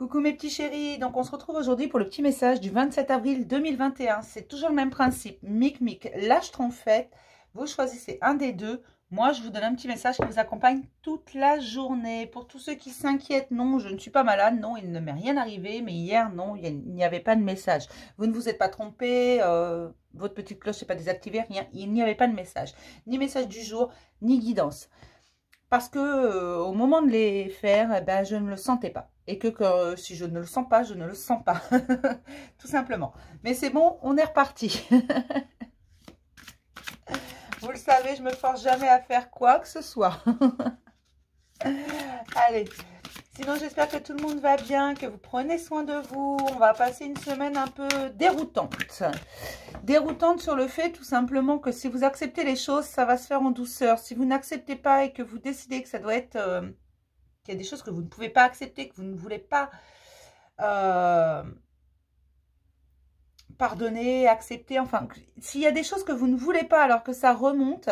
Coucou mes petits chéris, donc on se retrouve aujourd'hui pour le petit message du 27 avril 2021. C'est toujours le même principe, mic, lâche trompette, vous choisissez un des deux. Moi, je vous donne un petit message qui vous accompagne toute la journée. Pour tous ceux qui s'inquiètent, non, je ne suis pas malade, non, il ne m'est rien arrivé, mais hier, non, il n'y avait pas de message. Vous ne vous êtes pas trompé, votre petite cloche n'est pas désactivée, rien, il n'y avait pas de message. Ni message du jour, ni guidance. Parce que au moment de les faire, eh ben, je ne le sentais pas. Et que si je ne le sens pas, je ne le sens pas. Tout simplement. Mais c'est bon, on est reparti. Vous le savez, je me force jamais à faire quoi que ce soit. Allez. Sinon, j'espère que tout le monde va bien, que vous prenez soin de vous. On va passer une semaine un peu déroutante. Déroutante sur le fait tout simplement que si vous acceptez les choses, ça va se faire en douceur. Si vous n'acceptez pas et que vous décidez que ça doit être... qu'il y a des choses que vous ne pouvez pas accepter, que vous ne voulez pas pardonner, accepter, enfin, s'il y a des choses que vous ne voulez pas alors que ça remonte,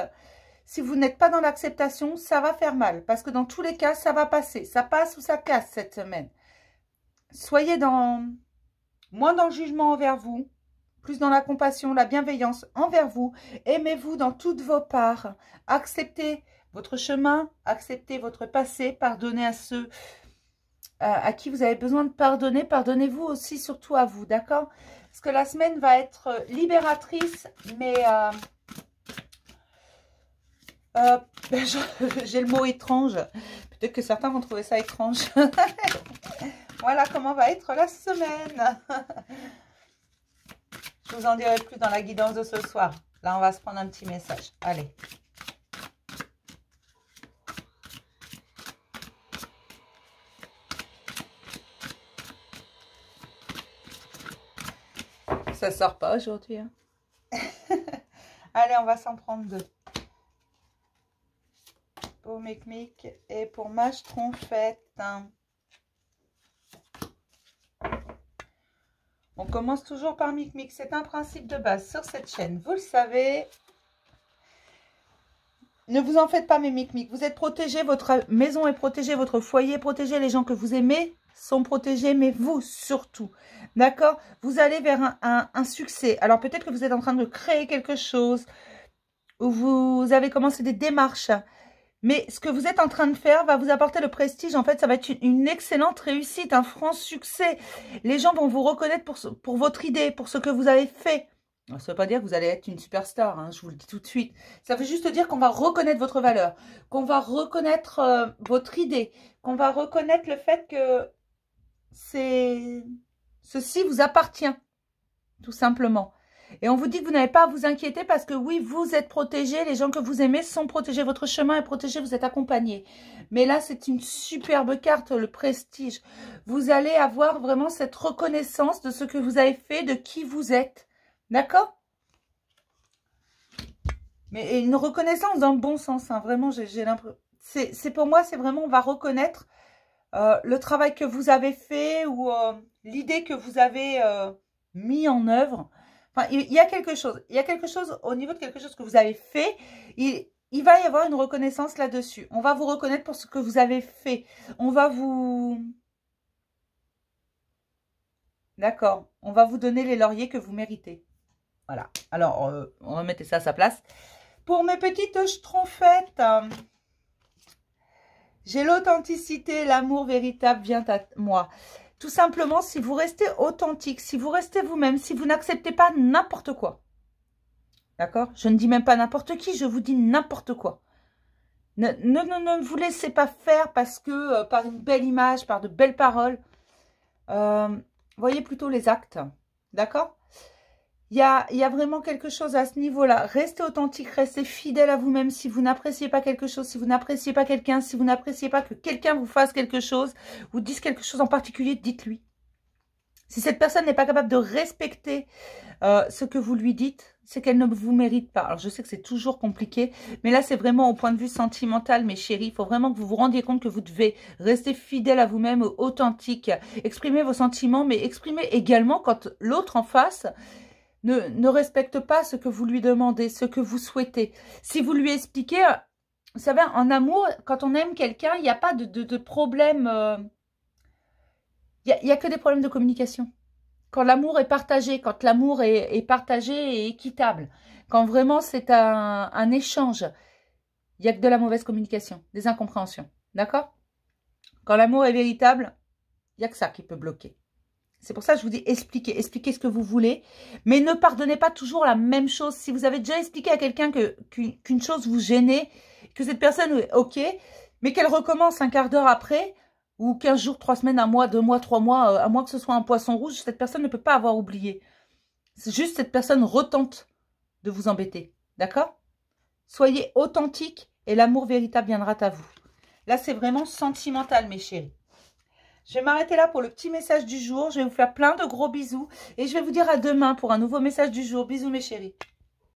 si vous n'êtes pas dans l'acceptation, ça va faire mal. Parce que dans tous les cas, ça va passer. Ça passe ou ça casse cette semaine. Soyez moins dans le jugement envers vous, plus dans la compassion, la bienveillance envers vous. Aimez-vous dans toutes vos parts. Acceptez votre chemin, acceptez votre passé, pardonnez à ceux à qui vous avez besoin de pardonner. Pardonnez-vous aussi, surtout à vous, d'accord? Parce que la semaine va être libératrice, mais j'ai le mot étrange. Peut-être que certains vont trouver ça étrange. Voilà comment va être la semaine. Je vous en dirai plus dans la guidance de ce soir. Là, on va se prendre un petit message. Allez. Ça sort pas aujourd'hui. Hein. Allez, on va s'en prendre deux. Pour Mic et pour Mâche Trompette. On commence toujours par Mic. C'est un principe de base sur cette chaîne. Vous le savez. Ne vous en faites pas, mes Mic. Vous êtes protégés. Votre maison est protégée. Votre foyer est protégé. Les gens que vous aimez sont protégés. Mais vous, surtout. D'accord? Vous allez vers un succès. Alors, peut-être que vous êtes en train de créer quelque chose. Ou vous avez commencé des démarches. Mais ce que vous êtes en train de faire va vous apporter le prestige. En fait, ça va être une excellente réussite, un franc succès. Les gens vont vous reconnaître pour votre idée, pour ce que vous avez fait. Ça ne veut pas dire que vous allez être une superstar, hein, je vous le dis tout de suite. Ça veut juste dire qu'on va reconnaître votre valeur, qu'on va reconnaître votre idée, qu'on va reconnaître le fait que ceci vous appartient, tout simplement. Et on vous dit que vous n'avez pas à vous inquiéter parce que oui, vous êtes protégés, les gens que vous aimez sont protégés, votre chemin est protégé, vous êtes accompagnés. Mais là, c'est une superbe carte, le prestige. Vous allez avoir vraiment cette reconnaissance de ce que vous avez fait, de qui vous êtes. D'accord? Mais une reconnaissance dans le bon sens, hein, vraiment, j'ai l'impression... C'est pour moi, c'est vraiment, on va reconnaître le travail que vous avez fait ou l'idée que vous avez mis en œuvre. Enfin, il y a quelque chose au niveau de quelque chose que vous avez fait, il va y avoir une reconnaissance là-dessus. On va vous reconnaître pour ce que vous avez fait. On va vous... D'accord. On va vous donner les lauriers que vous méritez. Voilà. Alors, on va mettre ça à sa place. Pour mes petites schtroumpfettes, j'ai l'authenticité, l'amour véritable vient à moi. Tout simplement, si vous restez authentique, si vous restez vous-même, si vous n'acceptez pas n'importe quoi. D'accord? Je ne dis même pas n'importe qui, je vous dis n'importe quoi. Ne vous laissez pas faire parce que par une belle image, par de belles paroles. Voyez plutôt les actes. D'accord? Il y a vraiment quelque chose à ce niveau-là. Restez authentique, restez fidèle à vous-même. Si vous n'appréciez pas quelque chose, si vous n'appréciez pas quelqu'un, si vous n'appréciez pas que quelqu'un vous fasse quelque chose, vous dise quelque chose en particulier, dites-lui. Si cette personne n'est pas capable de respecter ce que vous lui dites, c'est qu'elle ne vous mérite pas. Alors, je sais que c'est toujours compliqué, mais là, c'est vraiment au point de vue sentimental, mes chéris. Il faut vraiment que vous vous rendiez compte que vous devez rester fidèle à vous-même, authentique. Exprimer vos sentiments, mais exprimer également quand l'autre en face... Ne respecte pas ce que vous lui demandez, ce que vous souhaitez. Si vous lui expliquez, vous savez, en amour, quand on aime quelqu'un, il n'y a pas de problème Il y a que des problèmes de communication. Quand l'amour est partagé, quand l'amour est partagé et équitable, quand vraiment c'est un échange, il n'y a que de la mauvaise communication, des incompréhensions. D'accord? Quand l'amour est véritable, il n'y a que ça qui peut bloquer. C'est pour ça que je vous dis expliquez. Expliquez ce que vous voulez. Mais ne pardonnez pas toujours la même chose. Si vous avez déjà expliqué à quelqu'un qu'une chose vous gênait, que cette personne est OK, mais qu'elle recommence un quart d'heure après, ou 15 jours, 3 semaines, 1 mois, 2 mois, 3 mois, à moins que ce soit un poisson rouge, cette personne ne peut pas avoir oublié. C'est juste cette personne retente de vous embêter. D'accord? Soyez authentique et l'amour véritable viendra à vous. Là, c'est vraiment sentimental, mes chéris. Je vais m'arrêter là pour le petit message du jour. Je vais vous faire plein de gros bisous. Et je vais vous dire à demain pour un nouveau message du jour. Bisous mes chéris.